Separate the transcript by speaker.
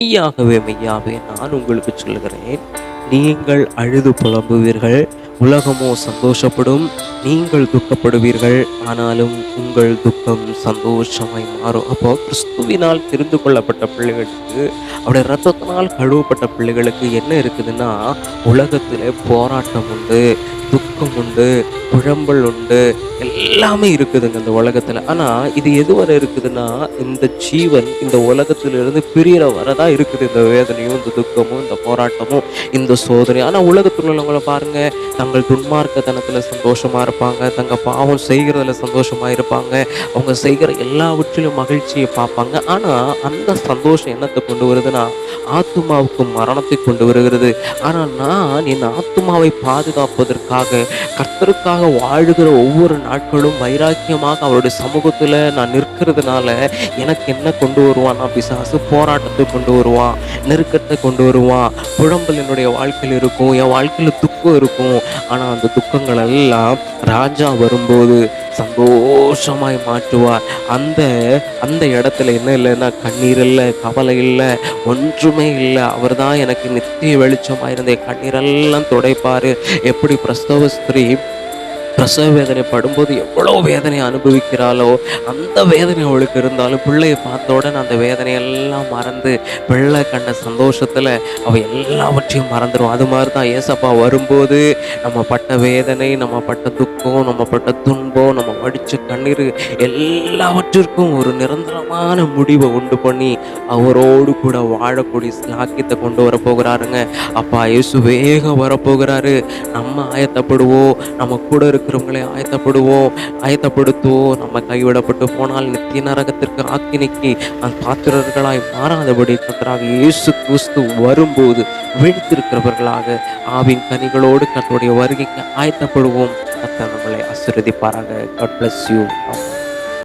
Speaker 1: மெய்யாகவே மெய்யாகவே நான் உங்களுக்கு சொல்லுகிறேன், நீங்கள் அழுது புலம்புவீர்கள், உலகமோ சந்தோஷப்படும். நீங்கள் துக்கப்படுவீர்கள், ஆனாலும் உங்கள் துக்கம் சந்தோஷமாய் மாறும். அப்போ கிறிஸ்துவினால் தெரிந்து கொள்ளப்பட்ட பிள்ளைகளுக்கு, அவருடைய இரத்தத்தினால் கழுவப்பட்ட பிள்ளைகளுக்கு என்ன இருக்குதுன்னா, உலகத்திலே போராட்டம் உண்டு, துக்கம் உண்டு, புழம்பல் உண்டு, எல்லாமே இருக்குதுங்க இந்த உலகத்துல. ஆனா இது எதுவரை இருக்குதுன்னா, இந்த ஜீவன் இந்த உலகத்திலிருந்து பிரியற வரதான் இருக்குது இந்த வேதனையும், இந்த துக்கமும், இந்த போராட்டமும், இந்த சோதனையும். ஆனா உலகத்துல உள்ளவங்கள பாருங்க, தங்கள் துன்மார்க்கத்தனத்துல சந்தோஷமா இருப்பாங்க, தங்க பாவம் செய்கிறதுல சந்தோஷமா இருப்பாங்க, அவங்க செய்கிற எல்லாவற்றிலும் மகிழ்ச்சியை பார்ப்பாங்க. ஆனா அந்த சந்தோஷம் என்னத்தை கொண்டு வருதுன்னா, ஆத்துமாவுக்கு மரணத்தை கொண்டு வருகிறது. ஆனா நான் என் ஆத்துமாவை பாதுகாப்பதற்காக, கர்த்தருக்காக வாழுகிற ஒவ்வொரு நாட்களும் வைராக்கியமாக அவருடைய சமூகத்துல நான் நிற்கிறதுனால, எனக்கு என்ன கொண்டு வருவான்னா, பிசாசு போராட்டத்தை கொண்டு வருவான், நெருக்கத்தை கொண்டு வருவான், புழம்பல் என்னுடைய வாழ்க்கையில் இருக்கும், என் வாழ்க்கையில துக்கம் இருக்கும். ஆனா அந்த துக்கங்கள் எல்லாம் ராஜா வரும்போது சந்தோஷமாய் மாற்றுவார். அந்த அந்த இடத்துல என்ன இல்லைன்னா, கண்ணீர் இல்லை, கவலை இல்லை, ஒன்றுமே இல்லை. அவர் தான் எனக்கு நித்திய வெளிச்சமாக இருந்த கண்ணீரெல்லாம் துடைப்பாரு. எப்படி பிரசவ ஸ்திரீ பிரசவ வேதனை படும்போது எவ்வளோ வேதனையை அனுபவிக்கிறாளோ, அந்த வேதனை அவளுக்கு இருந்தாலும் பிள்ளையை பார்த்த உடனே அந்த வேதனையெல்லாம் மறந்து, பிள்ளை கண்ட சந்தோஷத்தில் அவள் எல்லாவற்றையும் மறந்துடும். அது மாதிரி தான் ஏசப்பா வரும்போது நம்ம பட்ட வேதனை, நம்ம பட்ட துக்கம், நம்ம பட்ட துன்பம், நம்ம வடித்த கண்ணீர் எல்லாவற்றிற்கும் ஒரு நிரந்தரமான முடிவை உண்டு பண்ணி அவரோடு கூட வாழக்கூடிய ஸ்லாக்கியத்தை கொண்டு வரப்போகிறாருங்க. அப்பா இயேசு வேகம் வரப்போகிறாரு. நம்ம ஆயத்தப்படுவோம், நம்ம கூட இருக்கிறவங்களை ஆயத்தப்படுத்துவோம். நம்ம கைவிடப்பட்டு போனால் நித்திய நரகத்திற்கு ஆக்கினைக்கு பாத்திரர்களாய் மாறாதபடி கர்த்தராக இயேசு கிறிஸ்து வரும்போது விழித்திருக்கிறவர்களாக ஆவின் கனிகளோடு கர்த்தருடைய வருகைக்கு ஆயத்தப்படுவோம். கர்த்தர் நம்மளை ஆசீர்வதிப்பாராக. God bless you.